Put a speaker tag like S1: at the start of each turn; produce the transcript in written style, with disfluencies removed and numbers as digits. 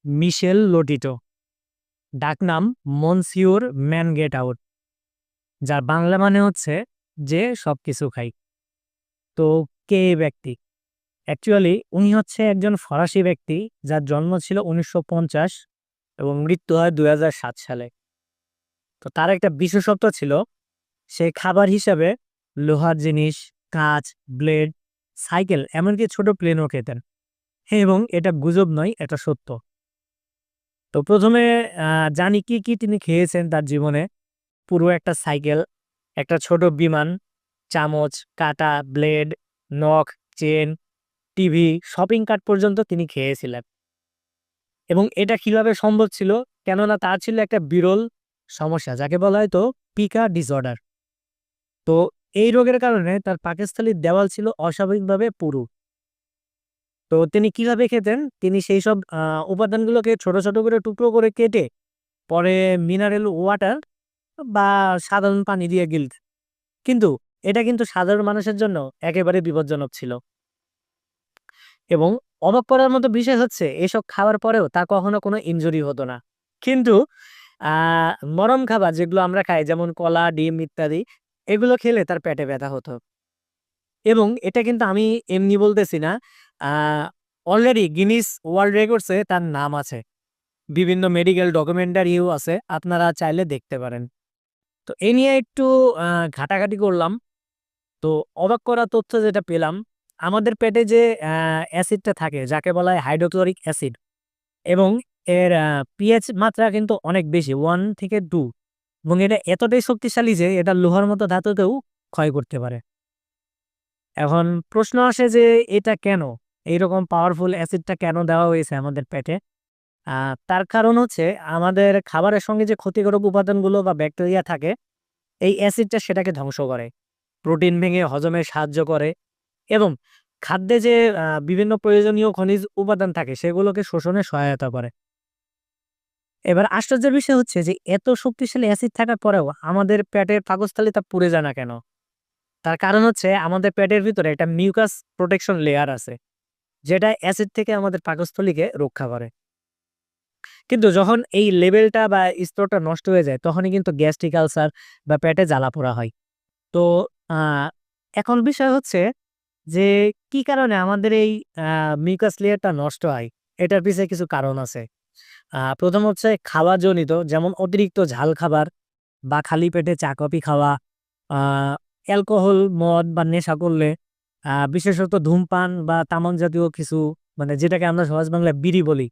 S1: মিশেল লোটিটো, ডাকনাম মনসিউর man get out, যার বাংলা মানে হচ্ছে যে সবকিছু খাই। তো কে এই ব্যক্তি? অ্যাকচুয়ালি উনি হচ্ছে একজন ফরাসি ব্যক্তি, যার জন্ম ছিল 1950 এবং মৃত্যু হয় 2007 সালে। তো তার একটা বিশেষত্ব ছিল, সে খাবার হিসাবে লোহার জিনিস, কাঁচ, ব্লেড, সাইকেল, এমনকি ছোট প্লেনও খেতেন। হ্যাঁ, এবং এটা গুজব নয়, এটা সত্য। তো প্রথমে জানি কি কি তিনি খেয়েছেন তার জীবনে। পুরো একটা সাইকেল, একটা ছোট বিমান, চামচ, কাঁটা, ব্লেড, নখ, চেন, টিভি, শপিং কার্ট পর্যন্ত তিনি খেয়েছিলেন। এবং এটা কিভাবে সম্ভব ছিল? কেননা তার ছিল একটা বিরল সমস্যা, যাকে বলা হয় তো পিকা ডিসঅর্ডার। তো এই রোগের কারণে তার পাকস্থলীর দেওয়াল ছিল অস্বাভাবিকভাবে পুরু। তো তিনি কিভাবে খেতেন? তিনি সেই সব উপাদানগুলোকে ছোট ছোট করে টুকরো করে কেটে পরে মিনারেল ওয়াটার বা সাধারণ পানি দিয়ে গিলতেন। কিন্তু এটা কিন্তু সাধারণ মানুষের জন্য একেবারে বিপজ্জনক ছিল। এবং অবাক করার মতো বিষয় হচ্ছে, এসব খাওয়ার পরেও তার কখনো কোনো ইনজুরি হতো না। কিন্তু নরম খাবার যেগুলো আমরা খাই, যেমন কলা, ডিম ইত্যাদি, এগুলো খেলে তার পেটে ব্যথা হতো। এবং এটা কিন্তু আমি এমনি বলতেছি না, অলরেডি গিনিস ওয়ার্ল্ড রেকর্ডসে তার নাম আছে, বিভিন্ন মেডিকেল ডকুমেন্টারিও আছে, আপনারা চাইলে দেখতে পারেন। তো এই নিয়ে একটু ঘাটাঘাটি করলাম। তো অবাক করা তথ্য যেটা পেলাম, আমাদের পেটে যে অ্যাসিডটা থাকে, যাকে বলা হয় হাইড্রোক্লোরিক অ্যাসিড, এবং এর পিএইচ মাত্রা কিন্তু অনেক বেশি, 1 থেকে 2, এবং এটা এতটাই শক্তিশালী যে এটা লোহার মতো ধাতুতেও ক্ষয় করতে পারে। এখন প্রশ্ন আসে যে এটা কেন, এইরকম পাওয়ারফুল অ্যাসিডটা কেন দেওয়া হয়েছে আমাদের পেটে? তার কারণ হচ্ছে, আমাদের খাবারের সঙ্গে যে ক্ষতিকারক উপাদানগুলো বা ব্যাকটেরিয়া থাকে, এই অ্যাসিডটা সেটাকে ধ্বংস করে, প্রোটিন ভেঙে হজমে সাহায্য করে, এবং খাদ্যে যে বিভিন্ন প্রয়োজনীয় খনিজ উপাদান থাকে সেগুলোকে শোষণে সহায়তা করে। এবার আশ্চর্যের বিষয় হচ্ছে যে এত শক্তিশালী অ্যাসিড থাকার পরেও আমাদের পেটের পাকস্থলীটা পুড়ে যায় না কেন? তার কারণ হচ্ছে, আমাদের পেটের ভিতরে একটা মিউকাস প্রোটেকশন লেয়ার আছে, যেটা অ্যাসিড থেকে আমাদের পাকস্থলীকে রক্ষা করে। কিন্তু যখন এই লেভেলটা বা স্তরটা নষ্ট হয়ে যায়, তখনই কিন্তু গ্যাস্ট্রিক আলসার বা পেটে জ্বালাপোড়া হয়। তো আহ, এখন বিষয় হচ্ছে যে কি কারণে আমাদের এই মিউকাস লেয়ারটা নষ্ট হয়? এটার পিছনে কিছু কারণ আছে। প্রথম হচ্ছে খাওয়াজনিত, যেমন অতিরিক্ত ঝাল খাবার বা খালি পেটে চা কফি খাওয়া, অ্যালকোহল, মদ বা নেশা করলে, বিশেষত ধূমপান বা তামাক জাতীয় কিছু, মানে যেটাকে আমরা সহজ বাংলায় বিড়ি বলি,